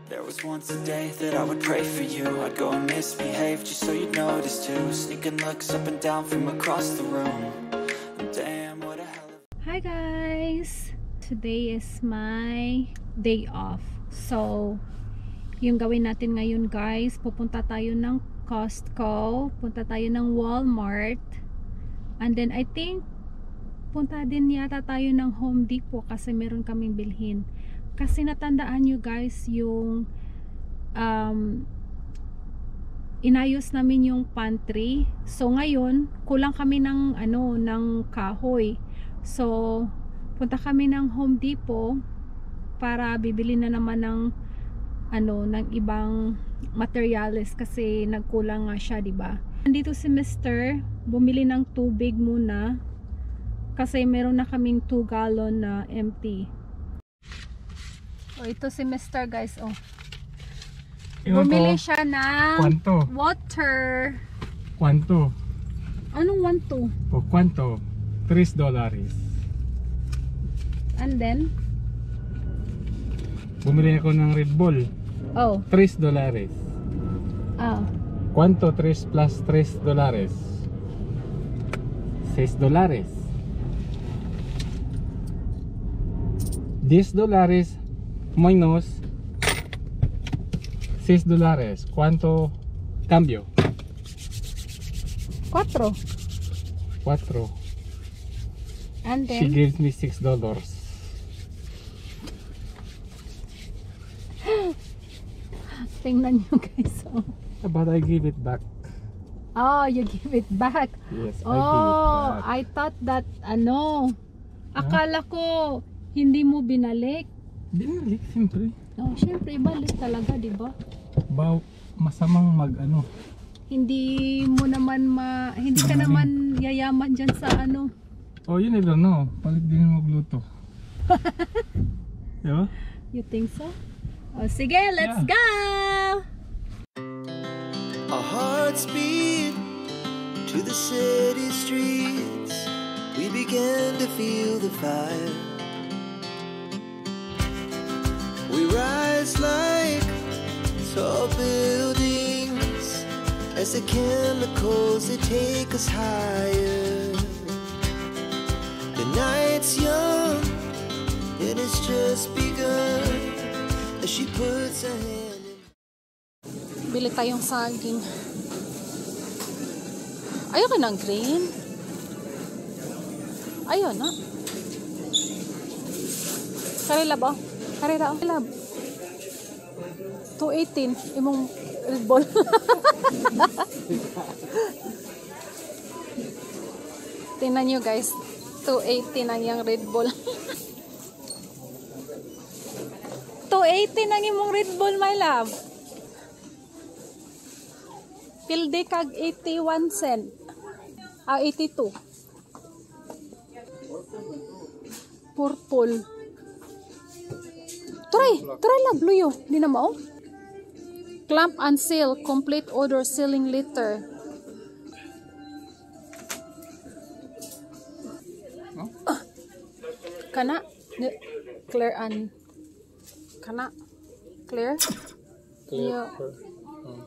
There was once a day that I would pray for you. I'd go and misbehave just so you'd notice too. Sneaking looks up and down from across the room. Damn, what a hell of... Hi guys! Today is my day off. So, yung gawin natin ngayon guys, pupunta tayo ng Costco, punta tayo ng Walmart, and then I think punta din yata tayo ng Home Depot kasi meron kaming bilhin. Kasi natandaan nyo guys yung inayos namin yung pantry. So ngayon kulang kami ng ng kahoy. So punta kami ng Home Depot para bibili na naman ng ng ibang materials kasi nagkulang nga siya, 'di ba? Nandito si Mr. bumili ng tubig muna kasi meron na kaming 2 gallon na empty. Oh, ito si Mr. guys, oh. Bumili siya ng ¿Cuánto? Water. ¿Cuánto? Anong 1-2? ¿Por cuánto? $3. And then? Bumili ako ng Red Bull. Oh. $3. Ah. ¿Cuánto 3 plus $3? $6. $10 minus $6. ¿Cuánto cambio? 4. 4. And then? She gives me $6. Tingnan nyo guys, oh. But I give it back. Oh, you give it back. Yes, oh, I give it back. I thought that akala ko hindi mo binalik. Binalik, siyempre. Oh, syempre ibalik talaga, 'di ba? Masamang Hindi mo naman hindi ka naman yayaman diyan sa Oh, yun lang no. Palit din mo magluto. Diba? You think so? Oh, sige, let's go! Our hearts beat to the city streets. We began to feel the fire. We rise like tall buildings as the chemicals they take us higher. The night's young and it's just begun as she puts her hand in. Bili tayong saging. Ayaw ka ng green? Ayaw na. Karilab oh. Karilab. 218. Imong Red Bull. Tingnan nyo guys. 280 ang yung Red Bull. 280 ang imong Red Bull, my love. Pilde kag 81 cent. 82. Purple. Try la blue yo. Di na mao. Clamp and seal, complete order sealing liter. Kana clear and kana clear. Clear.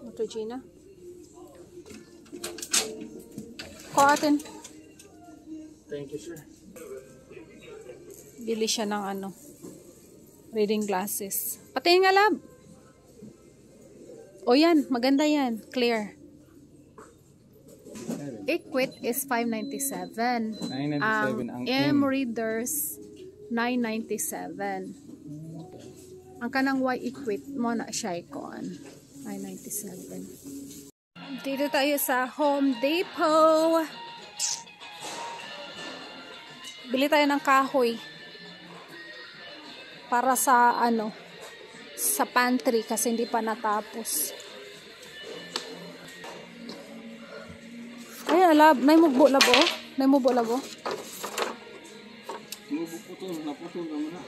Ito Gina. Ko atin. Thank you, sir. Bili siya ng reading glasses. Patingin nga lab. O yan, maganda yan. Clear. Equit is 597. 997 ang M-readers 997. Ang kanang Y-equit mo na siya icon 997. Dito tayo sa Home Depot. Bili tayo ng kahoy para sa sa pantry kasi hindi pa natapos. Ay, alab, may mugbo labo. May mugbo labo. Naputol naman na.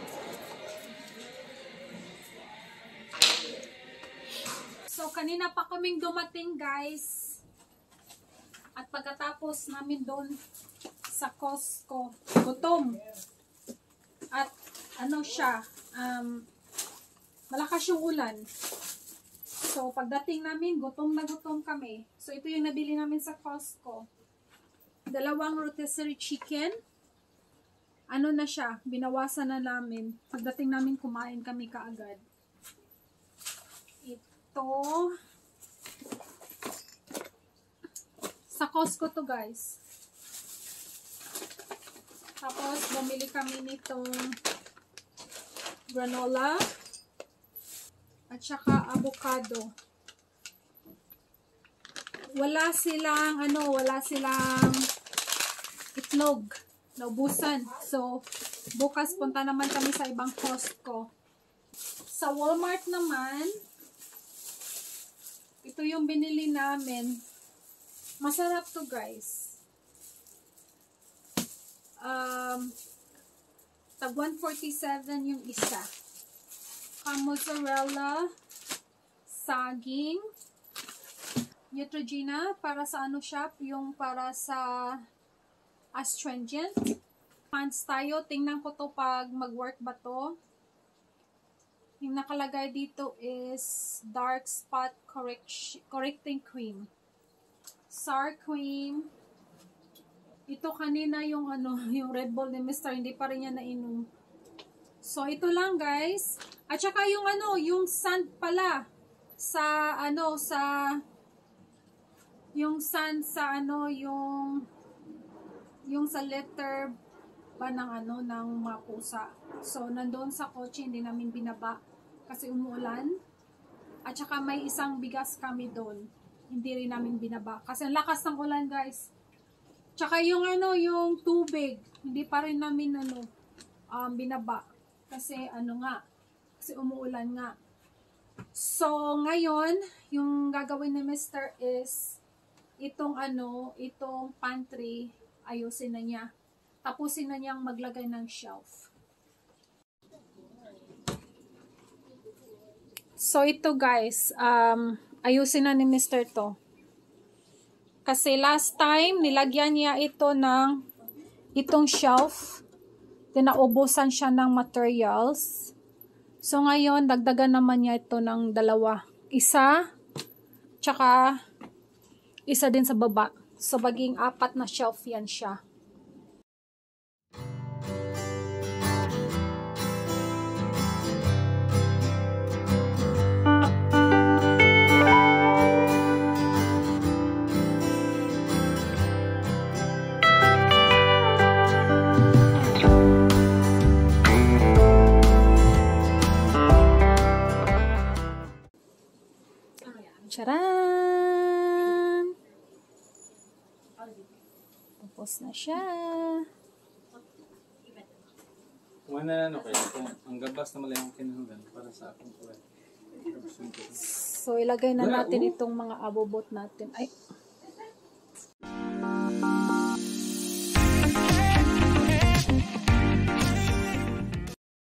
So, kanina pa kaming dumating, guys. At pagkatapos namin doon sa Costco, gutom. At siya, malakas yung ulan. So, pagdating namin, gutom na gutom kami. So, ito yung nabili namin sa Costco. 2 rotisserie chicken. Ano na siya, binawasan na namin. Pagdating namin, kumain kami kaagad. Ito. Sa Costco to, guys. Tapos, bumili kami nitong granola at saka avocado. Wala silang itlog. Naubusan. So, bukas punta naman kami sa ibang Costco. Sa Walmart naman, ito yung binili namin. Masarap to, guys. Tag 147 yung isa. Mozzarella, saging, Neutrogena, para sa ano siya, yung para sa astringent. Pants tayo, tingnan ko to pag mag-work ba to. Yung nakalagay dito is dark spot correcting cream. SAR cream. Ito kanina yung yung Red Bull ni Mr. Hindi pa rin niya nainom. So, ito lang, guys. At saka yung yung sand pala sa yung sand sa yung sa letter ba ng ng mga pusa. So, nandoon sa kotse, hindi namin binaba kasi umuulan. At saka may isang bigas kami doon. Hindi rin namin binaba kasi ang lakas ng ulan, guys. Tsaka yung yung tubig, hindi pa rin namin binaba kasi kasi umuulan nga. So ngayon, yung gagawin ni Mr. is itong pantry, ayusin na niya. Tapusin na niyang maglagay ng shelf. So ito, guys, ayusin na ni Mr. to. Kasi last time, nilagyan niya ito ng itong shelf. Then, naubusan siya ng materials. So, ngayon, dagdagan naman niya ito ng 2. Isa, tsaka isa din sa baba. So, maging 4 na shelf yan siya. Charan! Tapos na siya. Wala na kaya ang gabas na malayang kinahanglan para sa akong kuwan. So, ilagay na natin itong mga abobot natin. Ay,